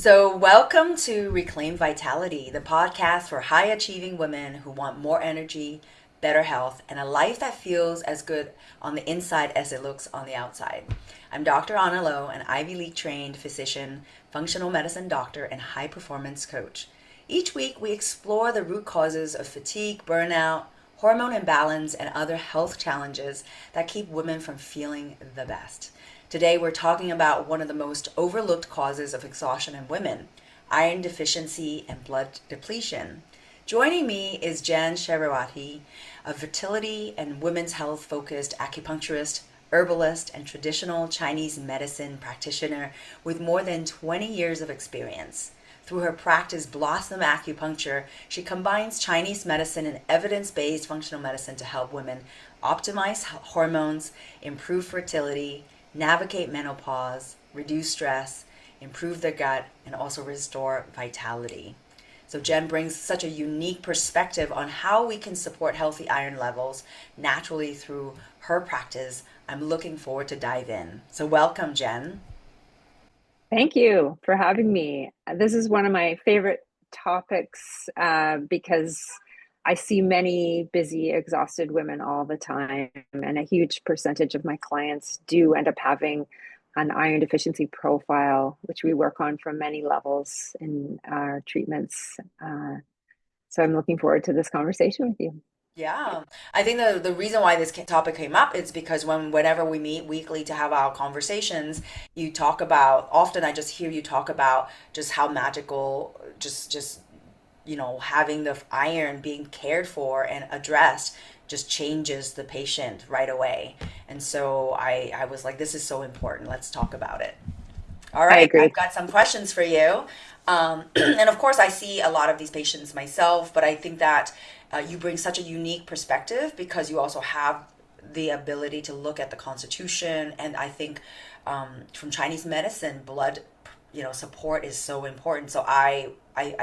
So, welcome to Reclaim Vitality, the podcast for high achieving women who want more energy, better health, and a life that feels as good on the inside as it looks on the outside. I'm Dr. Anna Lowe, an Ivy League trained physician, functional medicine doctor, and high performance coach. Each week, we explore the root causes of fatigue, burnout, hormone imbalance, and other health challenges that keep women from feeling the best. Today, we're talking about one of the most overlooked causes of exhaustion in women, iron deficiency and blood depletion. Joining me is Jen Cherawaty, a fertility and women's health focused acupuncturist, herbalist, and traditional Chinese medicine practitioner with more than 20 years of experience. Through her practice, Blossom Acupuncture, she combines Chinese medicine and evidence based functional medicine to help women optimize hormones, improve fertility, navigate menopause, reduce stress, improve their gut, and also restore vitality. So Jen brings such a unique perspective on how we can support healthy iron levels naturally through her practice. I'm looking forward to dive in. So welcome, Jen. Thank you for having me. This is one of my favorite topics because I see many busy, exhausted women all the time, and a huge percentage of my clients do end up having an iron deficiency profile, which we work on from many levels in our treatments. So I'm looking forward to this conversation with you. Yeah, I think the reason why this topic came up is because whenever we meet weekly to have our conversations, you talk about often I just hear you talk about just how magical just having the iron being cared for and addressed just changes the patient right away. And so I was like, this is so important. Let's talk about it. All I right, agree. I've got some questions for you. And of course, I see a lot of these patients myself, but I think that you bring such a unique perspective because you also have the ability to look at the constitution. And I think from Chinese medicine, blood, support is so important. So I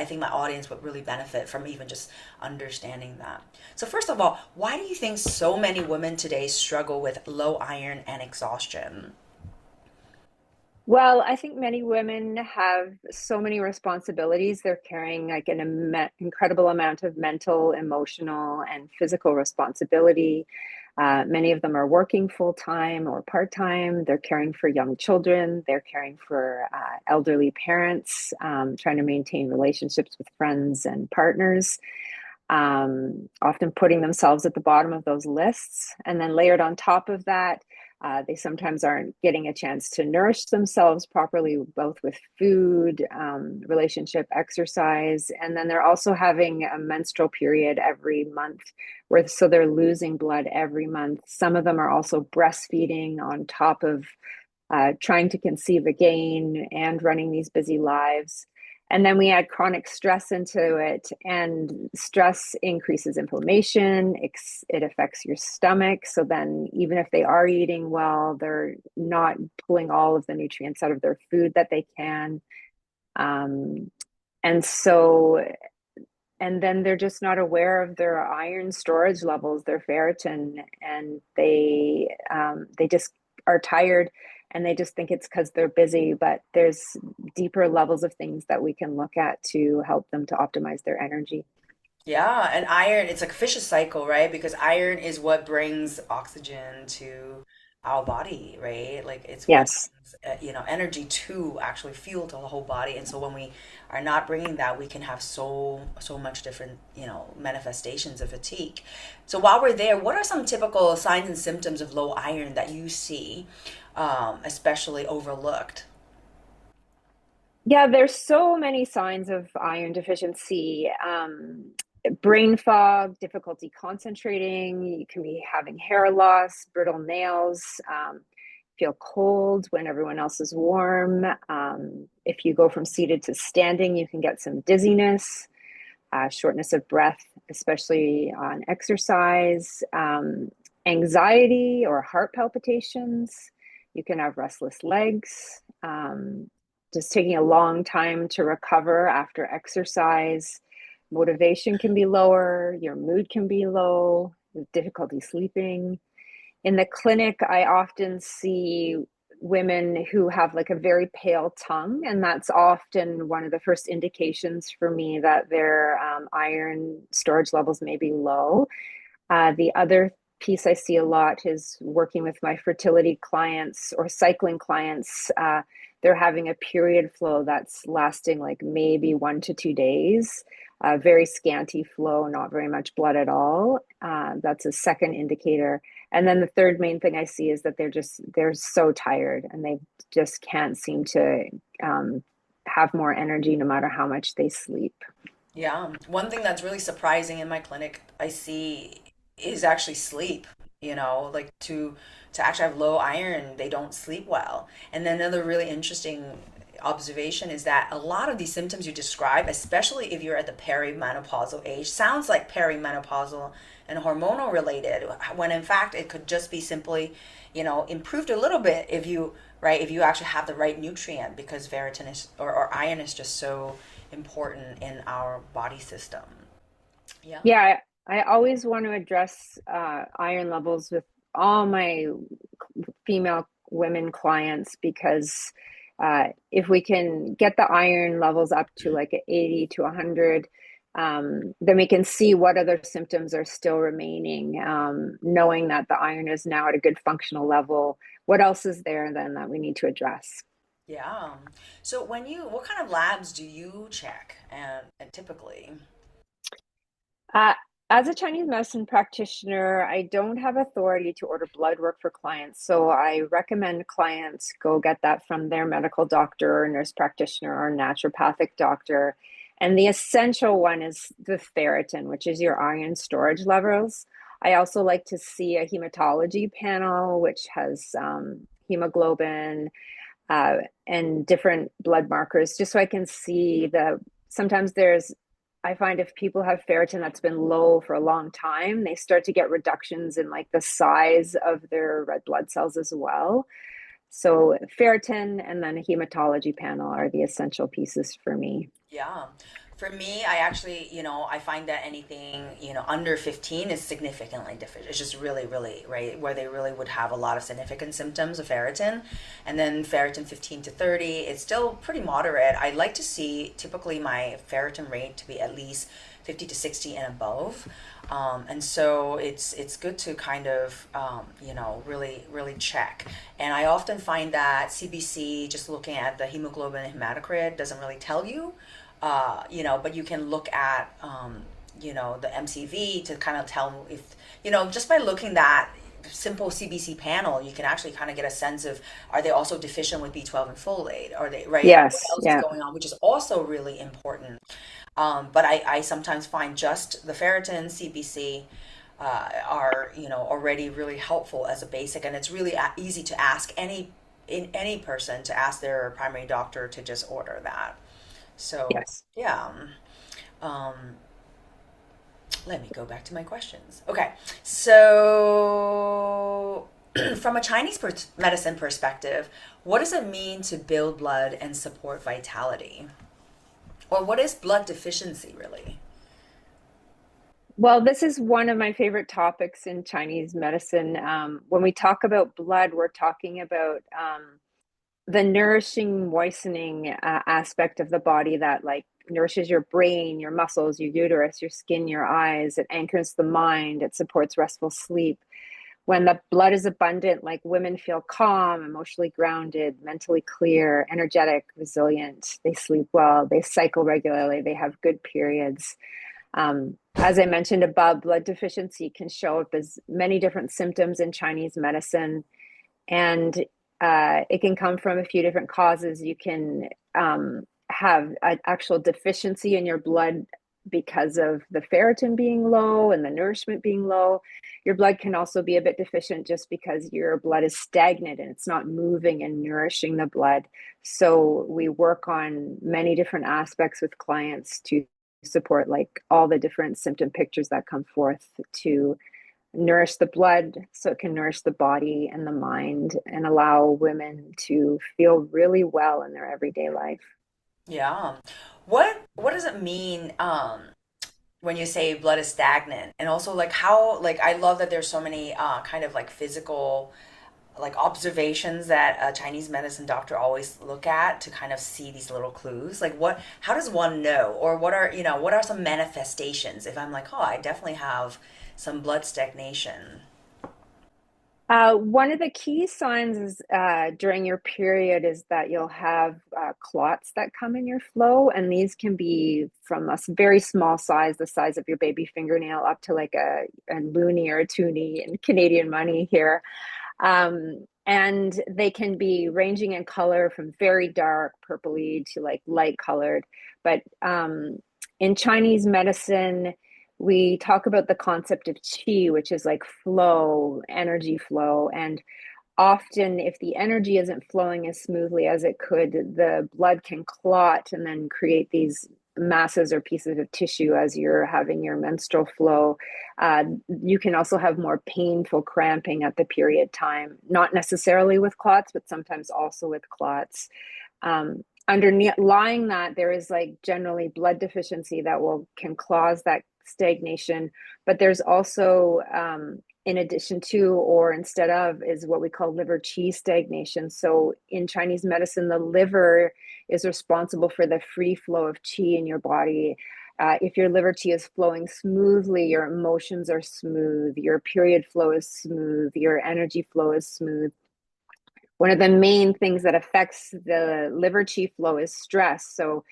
think my audience would really benefit from even just understanding that. So first of all, why do you think so many women today struggle with low iron and exhaustion? Well, I think many women have so many responsibilities. They're carrying like an incredible amount of mental, emotional, and physical responsibility. Many of them are working full time or part time. They're caring for young children. They're caring for elderly parents, trying to maintain relationships with friends and partners, often putting themselves at the bottom of those lists. And then layered on top of that, they sometimes aren't getting a chance to nourish themselves properly, both with food, relationship, exercise. And then they're also having a menstrual period every month, where so they're losing blood every month. Some of them are also breastfeeding on top of trying to conceive again and running these busy lives. And then we add chronic stress into it, and stress increases inflammation. It affects your stomach. So then, even if they are eating well, they're not pulling all of the nutrients out of their food that they can. Um, and so, and then they're just not aware of their iron storage levels, their ferritin, and they just are tired, and they just think it's because they're busy, but there's deeper levels of things that we can look at to help them to optimize their energy. Yeah, and iron, it's like a vicious cycle, right? Because iron is what brings oxygen to our body, right? Like it's what Yes. brings, energy to actually fuel to the whole body. And so when we are not bringing that, we can have so much different, manifestations of fatigue. So while we're there, what are some typical signs and symptoms of low iron that you see, especially overlooked? Yeah, there's so many signs of iron deficiency. Brain fog, difficulty concentrating, you can be having hair loss, brittle nails, feel cold when everyone else is warm. If you go from seated to standing, you can get some dizziness, shortness of breath, especially on exercise, anxiety or heart palpitations. You can have restless legs, just taking a long time to recover after exercise. Motivation can be lower, your mood can be low, difficulty sleeping. In the clinic, I often see women who have like a very pale tongue, and that's often one of the first indications for me that their iron storage levels may be low. The other piece I see a lot is working with my fertility clients or cycling clients. They're having a period flow that's lasting like maybe 1 to 2 days, very scanty flow, not very much blood at all. That's a second indicator. And then the third main thing I see is that they're so tired and they just can't seem to have more energy no matter how much they sleep. Yeah. One thing that's really surprising in my clinic I see is actually sleep. Like to actually have low iron, they don't sleep well. And then another really interesting observation is that a lot of these symptoms you describe, especially if you're at the perimenopausal age, sounds like perimenopausal and hormonal related, when in fact it could just be simply, improved a little bit if you, right, if you actually have the right nutrient, because ferritin is, or iron is just so important in our body system. Yeah. Yeah, I always want to address iron levels with all my female women clients because if we can get the iron levels up to like 80 to 100, then we can see what other symptoms are still remaining, knowing that the iron is now at a good functional level. What else is there then that we need to address? Yeah. So what kind of labs do you check and typically? Uh, as a Chinese medicine practitioner, I don't have authority to order blood work for clients. So I recommend clients go get that from their medical doctor or nurse practitioner or naturopathic doctor. And the essential one is the ferritin, which is your iron storage levels. I also like to see a hematology panel, which has hemoglobin, uh, and different blood markers, just so I can see sometimes I find if people have ferritin that's been low for a long time, they start to get reductions in like the size of their red blood cells as well. So ferritin and then a hematology panel are the essential pieces for me. Yeah. For me, I actually, I find that anything, under 15 is significantly deficient. It's just really, really, right, where they really would have a lot of significant symptoms of ferritin. And then ferritin 15 to 30, it's still pretty moderate. I like to see typically my ferritin rate to be at least 50 to 60 and above. And so it's good to kind of, really, really check. And I often find that CBC, just looking at the hemoglobin and hematocrit, doesn't really tell you, but you can look at, the MCV to kind of tell if, just by looking that simple CBC panel, you can actually kind of get a sense of, are they also deficient with B12 and folate? Are they, right? What Yes, else is yeah. going on, which is also really important. But I sometimes find just the ferritin, CBC, are, already really helpful as a basic, and it's really easy to ask any person to ask their primary doctor to just order that. So, Yes. yeah. Um, Let me go back to my questions. Okay. So, from a Chinese medicine perspective, what does it mean to build blood and support vitality? Or what is blood deficiency really? Well, this is one of my favorite topics in Chinese medicine. When we talk about blood, we're talking about the nourishing, moistening aspect of the body that like nourishes your brain, your muscles, your uterus, your skin, your eyes. It anchors the mind. It supports restful sleep. When the blood is abundant, like women feel calm, emotionally grounded, mentally clear, energetic, resilient. They sleep well. They cycle regularly. They have good periods. As I mentioned above, blood deficiency can show up as many different symptoms in Chinese medicine, and it can come from a few different causes. You can have an actual deficiency in your blood because of the ferritin being low and the nourishment being low. Your blood can also be a bit deficient just because your blood is stagnant and it's not moving and nourishing the blood. So we work on many different aspects with clients to support like all the different symptom pictures that come forth to nourish the blood so it can nourish the body and the mind and allow women to feel really well in their everyday life. Yeah. What does it mean when you say blood is stagnant? And also like how, like, I love that there's so many kind of like physical like observations that a Chinese medicine doctor always look at to kind of see these little clues? Like what, how does one know? Or what are, what are some manifestations if I'm like, oh, I definitely have some blood stagnation? One of the key signs is during your period is that you'll have clots that come in your flow, and these can be from a very small size, the size of your baby fingernail, up to like a loonie or a toonie in Canadian money here. And they can be ranging in color from very dark purpley to like light colored. But in Chinese medicine, we talk about the concept of qi, which is like flow, energy flow. And often, if the energy isn't flowing as smoothly as it could, the blood can clot and then create these masses or pieces of tissue as you're having your menstrual flow. You can also have more painful cramping at the period time, not necessarily with clots, but sometimes also with clots. Underneath lying that, there is like generally blood deficiency that will can cause that stagnation, but there's also in addition to or instead of is what we call liver qi stagnation. So in Chinese medicine, the liver is responsible for the free flow of qi in your body. If your liver qi is flowing smoothly, your emotions are smooth, your period flow is smooth, your energy flow is smooth. One of the main things that affects the liver qi flow is stress. So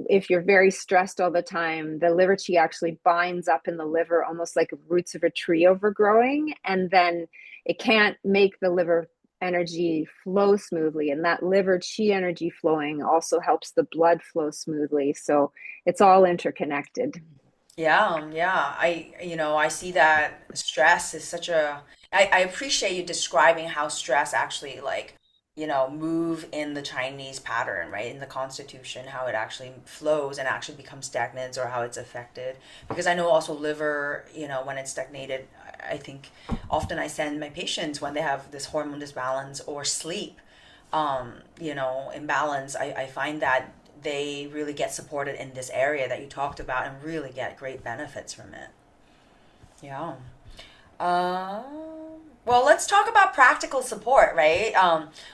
if you're very stressed all the time, the liver qi actually binds up in the liver almost like roots of a tree overgrowing, and then it can't make the liver energy flow smoothly. And that liver qi energy flowing also helps the blood flow smoothly. So it's all interconnected. Yeah, yeah. I see that stress is such a, I appreciate you describing how stress actually like, move in the Chinese pattern, right? In the constitution, how it actually flows and actually becomes stagnant or how it's affected. Because I know also liver, when it's stagnated, I think often I send my patients when they have this hormone disbalance or sleep, imbalance, I find that they really get supported in this area that you talked about and really get great benefits from it. Yeah. Um, well, let's talk about practical support, right?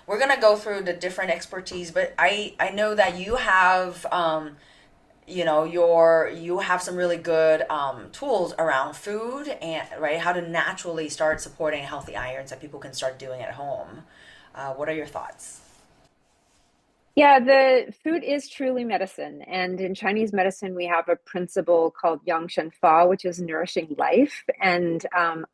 We're gonna go through the different expertise, but I know that you have you have some really good tools around food and right how to naturally start supporting healthy irons that people can start doing at home. What are your thoughts? Yeah, the food is truly medicine. And in Chinese medicine, we have a principle called Yang Shen Fa, which is nourishing life. And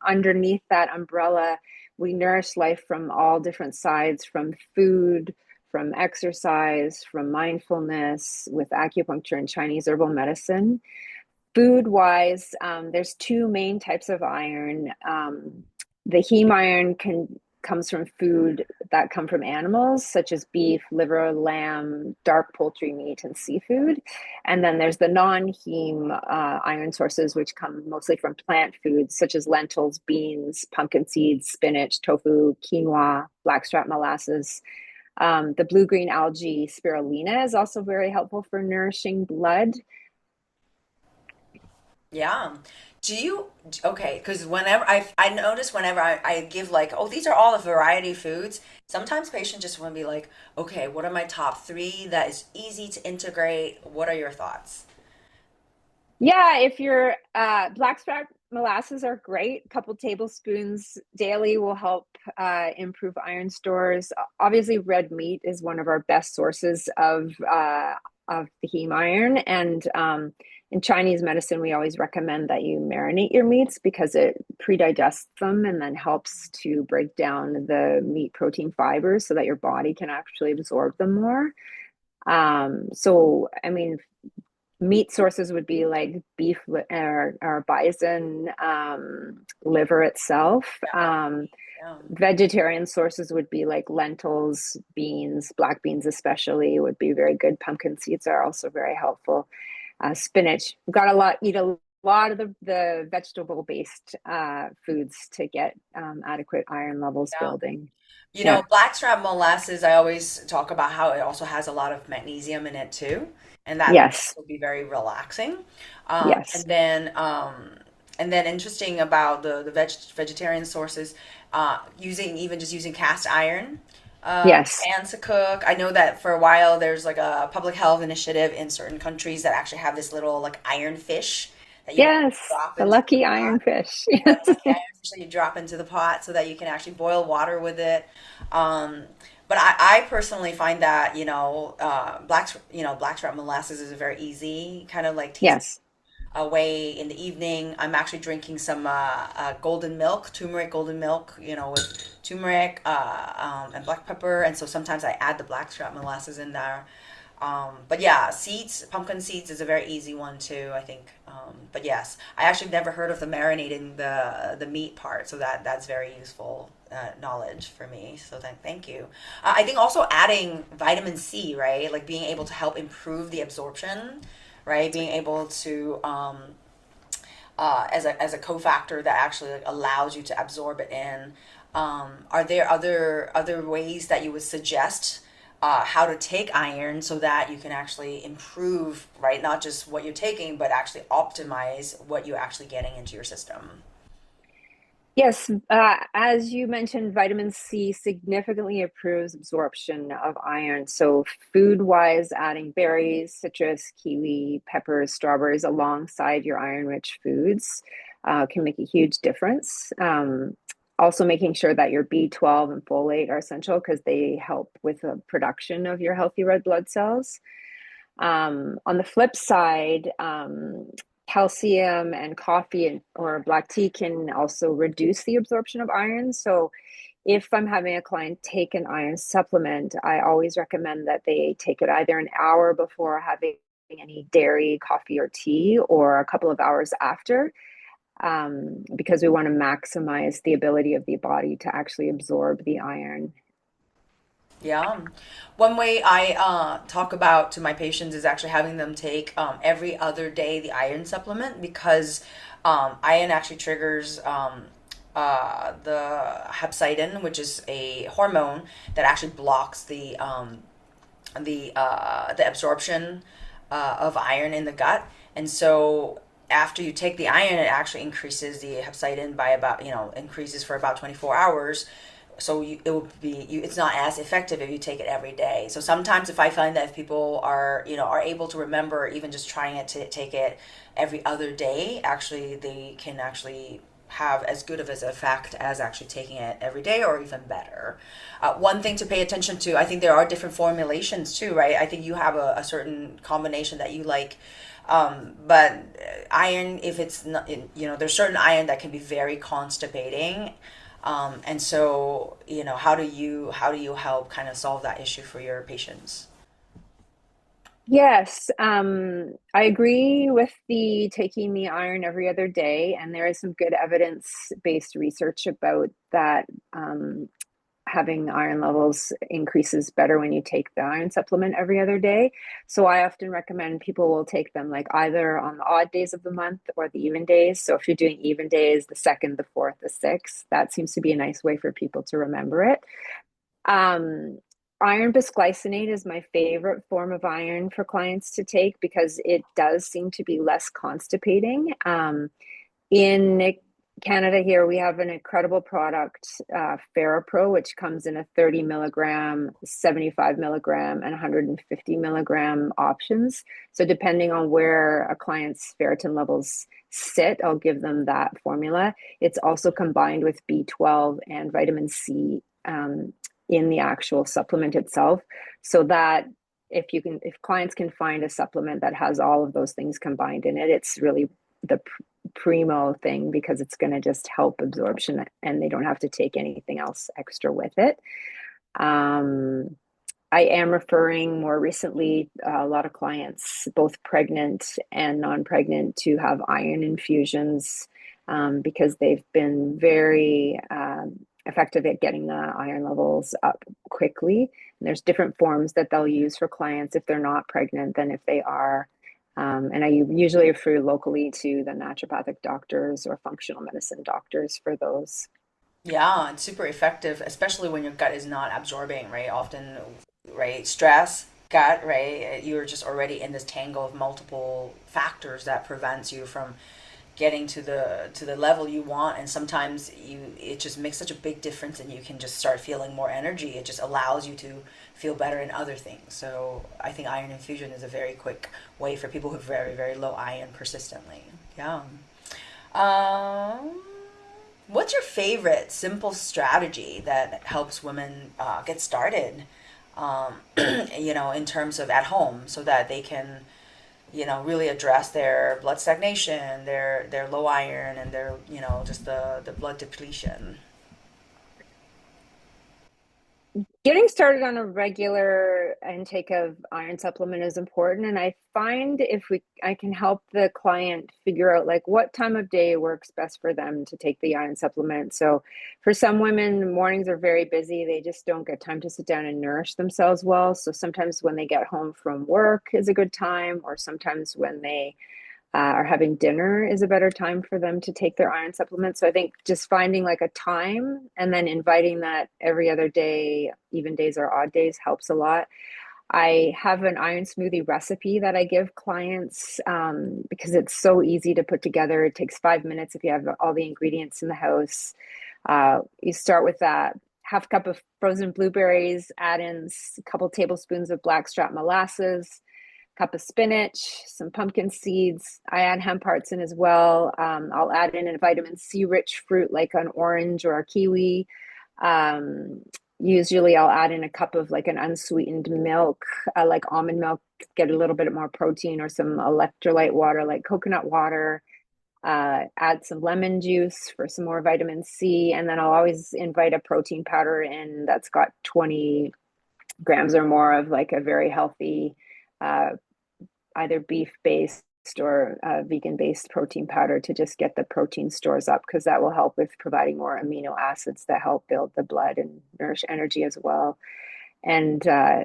underneath that umbrella, we nourish life from all different sides, from food, from exercise, from mindfulness, with acupuncture and Chinese herbal medicine. Food wise, there's two main types of iron. The heme iron comes from food that come from animals, such as beef, liver, lamb, dark poultry meat, and seafood. And then there's the non-heme iron sources, which come mostly from plant foods, such as lentils, beans, pumpkin seeds, spinach, tofu, quinoa, blackstrap molasses. The blue-green algae spirulina is also very helpful for nourishing blood. Yeah. Do you, okay, because whenever I notice whenever I give like, oh, these are all the variety foods, sometimes patients just want to be like, okay, what are my top three that is easy to integrate? What are your thoughts? Yeah, if your blackstrap molasses are great. A couple tablespoons daily will help improve iron stores. Obviously, red meat is one of our best sources of the heme iron. And in Chinese medicine, we always recommend that you marinate your meats because it pre-digests them and then helps to break down the meat protein fibers so that your body can actually absorb them more. So, I mean, meat sources would be like beef or bison, liver itself. Yeah. Yeah. Vegetarian sources would be like lentils, beans, black beans especially would be very good. Pumpkin seeds are also very helpful. Spinach. We've got a lot eat a lot of the vegetable based foods to get adequate iron levels Yeah. building. Yeah. Blackstrap molasses, I always talk about how it also has a lot of magnesium in it too, and that Yes. will be very relaxing. Yes. And then And then interesting about the vegetarian sources, using cast iron Yes. pans to cook. I know that for a while there's like a public health initiative in certain countries that actually have this little like iron fish that you can Yes. drop The into the lucky pot. ironfish. Yeah, the lucky iron fish that you drop into the pot so that you can actually boil water with it. Um, but I personally find that blackstrap molasses is a very easy kind of like tasty Yes. away in the evening. I'm actually drinking some golden milk, turmeric golden milk, with turmeric and black pepper. And so sometimes I add the blackstrap molasses in there. But yeah, pumpkin seeds is a very easy one too, I think. But yes, I actually never heard of the marinating the meat part, so that's very useful knowledge for me. So thank you. I think also adding vitamin C, right? Like being able to help improve the absorption, right? Being able to as a cofactor that actually like, allows you to absorb it in. Are there other ways that you would suggest how to take iron so that you can actually improve, right? Not just what you're taking, but actually optimize what you're actually getting into your system. Yes, as you mentioned, vitamin C significantly improves absorption of iron. So, food-wise, adding berries, citrus, kiwi, peppers, strawberries alongside your iron-rich foods can make a huge difference. Also, making sure that your B12 and folate are essential because they help with the production of your healthy red blood cells. On the flip side, calcium and coffee or black tea can also reduce the absorption of iron. So, if I'm having a client take an iron supplement, I always recommend that they take it either an hour before having any dairy, coffee, or tea, or a couple of hours after, because we want to maximize the ability of the body to actually absorb the iron. Yeah. One way I talk about to my patients is actually having them take every other day the iron supplement because iron actually triggers the hepcidin, which is a hormone that actually blocks the absorption of iron in the gut. And so after you take the iron, it actually increases the hepcidin by about, increases for about 24 hours. So it's not as effective if you take it every day. So sometimes if I find that if people are able to remember even just trying it to take it every other day, actually they can actually have as good of an effect as actually taking it every day or even better. One thing to pay attention to, I think there are different formulations too, right? I think you have a certain combination that you like. But iron, if it's not, there's certain iron that can be very constipating. And so, how do you help kind of solve that issue for your patients? Yes, I agree with the taking the iron every other day, and there is some good evidence-based research about that. Having iron levels increases better when you take the iron supplement every other day. So I often recommend people will take them like either on the odd days of the month or the even days. So if you're doing even days, the second, the fourth, the sixth, that seems to be a nice way for people to remember it. Um, Iron bisglycinate is my favorite form of iron for clients to take because it does seem to be less constipating. In Canada here, we have an incredible product, Ferropro, which comes in a 30 milligram, 75 milligram, and 150 milligram options. So depending on where a client's ferritin levels sit, I'll give them that formula. It's also combined with B12 and vitamin C in the actual supplement itself, so that if clients can find a supplement that has all of those things combined in it, it's really the primo thing because it's going to just help absorption and they don't have to take anything else extra with it. Um, I am referring more recently a lot of clients, both pregnant and non-pregnant, to have iron infusions because they've been very effective at getting the iron levels up quickly. And there's different forms that they'll use for clients if they're not pregnant than if they are. And I usually refer locally to the naturopathic doctors or functional medicine doctors for those. Yeah, it's super effective, especially when your gut is not absorbing, right? Often, right, stress, gut, right? You're just already in this tangle of multiple factors that prevents you from getting to the level you want. And sometimes it just makes such a big difference, and you can just start feeling more energy. It just allows you to feel better in other things. So I think iron infusion is a very quick way for people who have very, very low iron persistently. Yeah. um what's your favorite simple strategy that helps women get started, in terms of at home, so that they can, really address their blood stagnation, their low iron, and their, just the blood depletion. Getting started on a regular intake of iron supplement is important. And I find if I can help the client figure out like what time of day works best for them to take the iron supplement. So for some women, mornings are very busy. They just don't get time to sit down and nourish themselves well. So sometimes when they get home from work is a good time, or sometimes when they or having dinner is a better time for them to take their iron supplement. So I think just finding like a time and then inviting that every other day, even days or odd days, helps a lot. I have an iron smoothie recipe that I give clients because it's so easy to put together. It takes 5 minutes if you have all the ingredients in the house. You start with that half cup of frozen blueberries, add in a couple tablespoons of blackstrap molasses, cup of spinach, some pumpkin seeds. I add hemp hearts in as well. I'll add in a vitamin C rich fruit like an orange or a kiwi. Um, Usually I'll add in a cup of like an unsweetened milk, like almond milk, get a little bit more protein, or some electrolyte water like coconut water. Add some lemon juice for some more vitamin C. And then I'll always invite a protein powder in that's got 20 grams or more of like a very healthy uh, either beef based or vegan based protein powder to just get the protein stores up, because that will help with providing more amino acids that help build the blood and nourish energy as well. And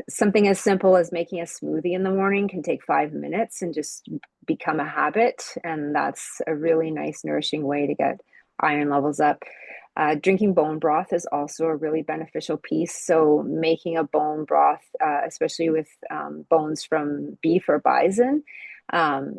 something as simple as making a smoothie in the morning can take 5 minutes and just become a habit. And that's a really nice, nourishing way to get iron levels up. Drinking bone broth is also a really beneficial piece. So, making a bone broth, especially with bones from beef or bison,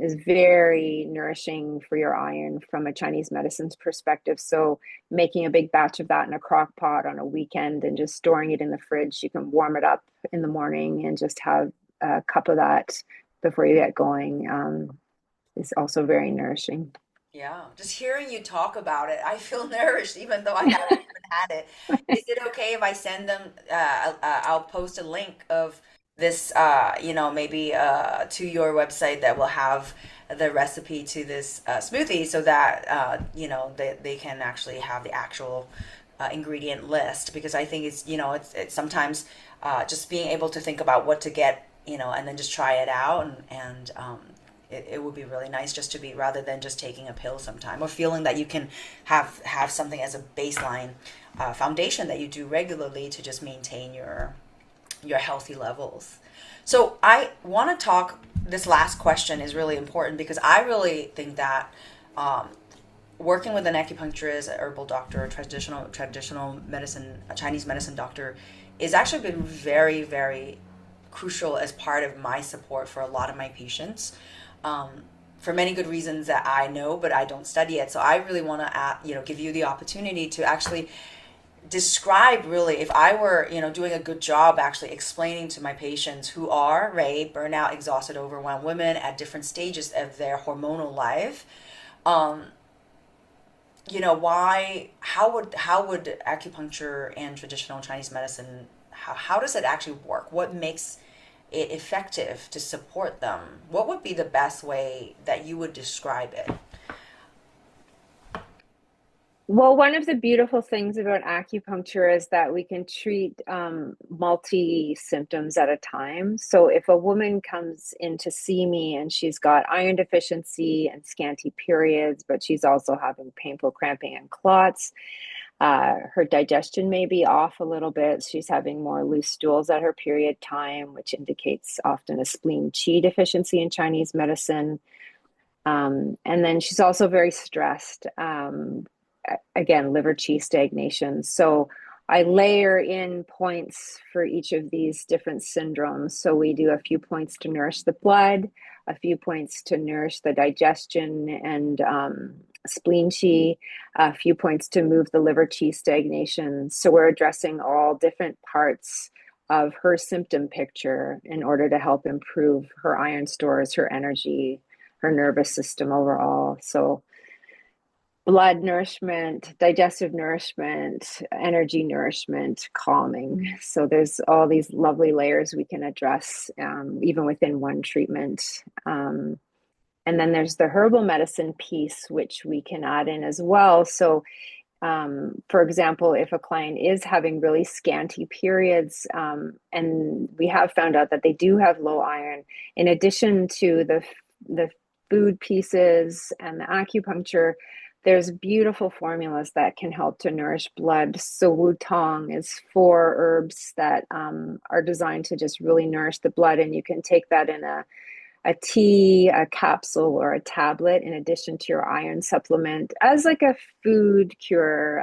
is very nourishing for your iron from a Chinese medicine's perspective. So, making a big batch of that in a crock pot on a weekend and just storing it in the fridge, you can warm it up in the morning and just have a cup of that before you get going, is also very nourishing. Yeah, just hearing you talk about it, I feel nourished, even though I haven't even had it. Is it okay if I send them? I'll post a link of this, maybe to your website that will have the recipe to this smoothie, so that they can actually have the actual ingredient list. Because I think it's sometimes just being able to think about what to get, and then just try it out, and it would be really nice just to be, rather than just taking a pill sometime, or feeling that you can have something as a baseline foundation that you do regularly to just maintain your healthy levels. So I want to talk. This last question is really important, because I really think that working with an acupuncturist, a herbal doctor, a traditional medicine, a Chinese medicine doctor, is actually been very, very crucial as part of my support for a lot of my patients, um, for many good reasons that I know, but I don't study it. So I really want to, give you the opportunity to actually describe, really, if I were, doing a good job actually explaining to my patients who are burnout, exhausted, overwhelmed women at different stages of their hormonal life, um, why, how would acupuncture and traditional Chinese medicine, how does it actually work? What makes it effective to support them? What would be the best way that you would describe it? Well, one of the beautiful things about acupuncture is that we can treat multi symptoms at a time. So, if a woman comes in to see me and she's got iron deficiency and scanty periods, but she's also having painful cramping and clots, her digestion may be off a little bit. She's having more loose stools at her period time, which indicates often a spleen qi deficiency in Chinese medicine. And then she's also very stressed. Again, liver qi stagnation. So I layer in points for each of these different syndromes. So we do a few points to nourish the blood, a few points to nourish the digestion and spleen qi, a few points to move the liver qi stagnation. So we're addressing all different parts of her symptom picture in order to help improve her iron stores, her energy, her nervous system overall. So blood nourishment, digestive nourishment, energy nourishment, calming. So there's all these lovely layers we can address even within one treatment. And then there's the herbal medicine piece, which we can add in as well. So, for example, if a client is having really scanty periods, and we have found out that they do have low iron, in addition to the food pieces and the acupuncture, there's beautiful formulas that can help to nourish blood. So Wu Tong is 4 herbs that are designed to just really nourish the blood, and you can take that in a tea, a capsule, or a tablet in addition to your iron supplement as like a food cure.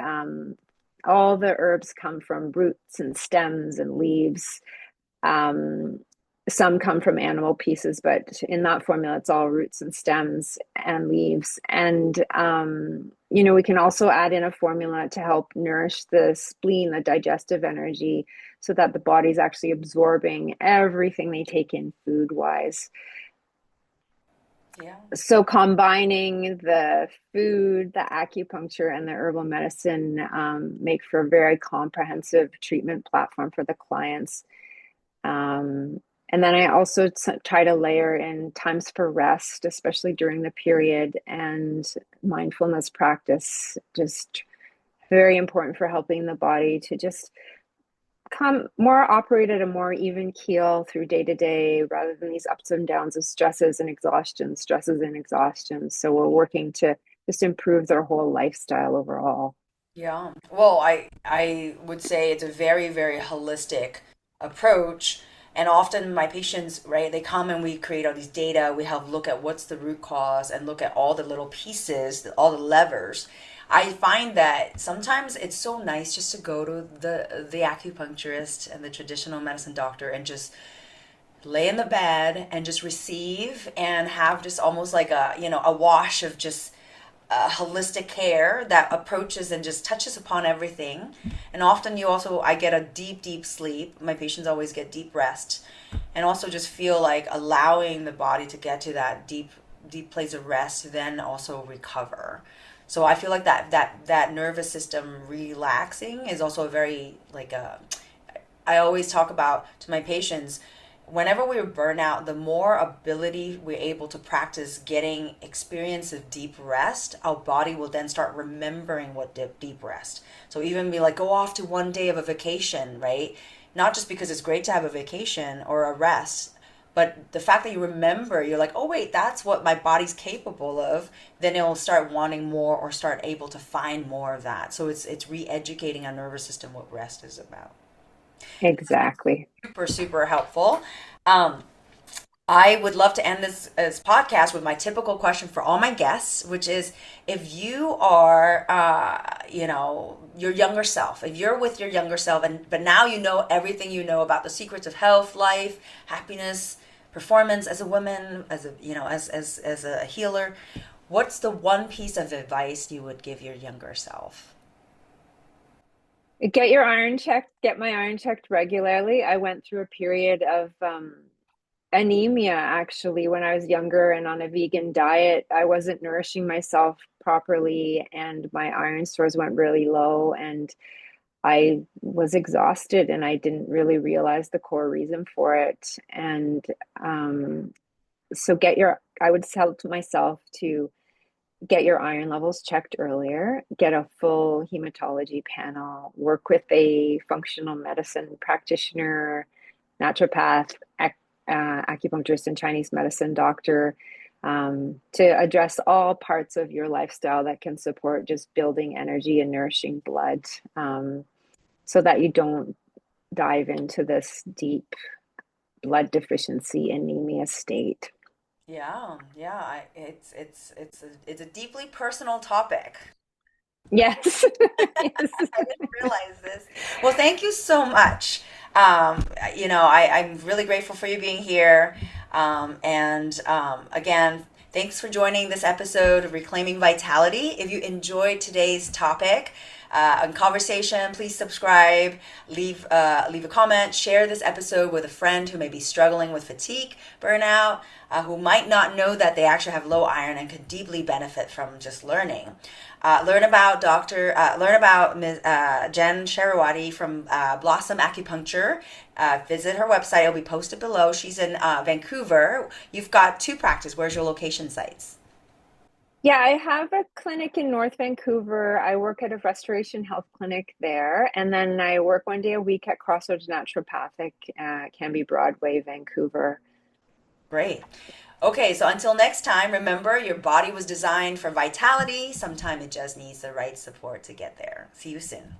All the herbs come from roots and stems and leaves. Um, some come from animal pieces, but in that formula, it's all roots and stems and leaves. And, we can also add in a formula to help nourish the spleen, the digestive energy, so that the body's actually absorbing everything they take in food wise. Yeah. So combining the food, the acupuncture, and the herbal medicine make for a very comprehensive treatment platform for the clients. And then I also try to layer in times for rest, especially during the period, and mindfulness practice, just very important for helping the body to just operate at a more even keel through day to day rather than these ups and downs of stresses and exhaustion, stresses and exhaustion. So we're working to just improve their whole lifestyle overall. Yeah. Well, I would say it's a very, very holistic approach. And often my patients, right, they come and we create all these data. We have look at what's the root cause and look at all the little pieces, all the levers. I find that sometimes it's so nice just to go to the acupuncturist and the traditional medicine doctor and just lay in the bed and just receive and have just almost like a wash of just holistic care that approaches and just touches upon everything. And often I get a deep, deep sleep. My patients always get deep rest, and also just feel like allowing the body to get to that deep, deep place of rest, then also recover. So I feel like that nervous system relaxing is also a very like a. I always talk about to my patients, whenever we burn out, the more ability we're able to practice getting experience of deep rest, our body will then start remembering what deep rest. So even be like, go off to one day of a vacation, right? Not just because it's great to have a vacation or a rest, but the fact that you remember, you're like, oh wait, that's what my body's capable of. Then it will start wanting more or start able to find more of that. So it's re-educating our nervous system what rest is about. Exactly. Super, super helpful. Um, I would love to end this podcast with my typical question for all my guests, which is if you are, your younger self, if you're with your younger self, but now you know everything you know about the secrets of health, life, happiness, performance as a woman, as a healer, what's the one piece of advice you would give your younger self? Get your iron checked, get my iron checked regularly. I went through a period of anemia actually when I was younger and on a vegan diet. I wasn't nourishing myself properly, and my iron stores went really low, and I was exhausted, and I didn't really realize the core reason for it. And um, so I would tell to myself to get your iron levels checked earlier, get a full hematology panel, work with a functional medicine practitioner, naturopath, acupuncturist, and Chinese medicine doctor, to address all parts of your lifestyle that can support just building energy and nourishing blood, so that you don't dive into this deep blood deficiency anemia state. Yeah, yeah, it's a deeply personal topic. Yes. Yes. I didn't realize this. Well, thank you so much. I'm really grateful for you being here. Again, thanks for joining this episode of Reclaiming Vitality. If you enjoyed today's topic and conversation, please subscribe, leave a comment, share this episode with a friend who may be struggling with fatigue, burnout, who might not know that they actually have low iron and could deeply benefit from just learning. Learn about Ms. Jen Cherawaty from Blossom Acupuncture. Visit her website; it'll be posted below. She's in Vancouver. You've got two practices. Where's your location sites? Yeah, I have a clinic in North Vancouver. I work at a restoration health clinic there. And then I work 1 day a week at Crossroads Naturopathic, Canby Broadway, Vancouver. Great. Okay, so until next time, remember your body was designed for vitality. Sometimes it just needs the right support to get there. See you soon.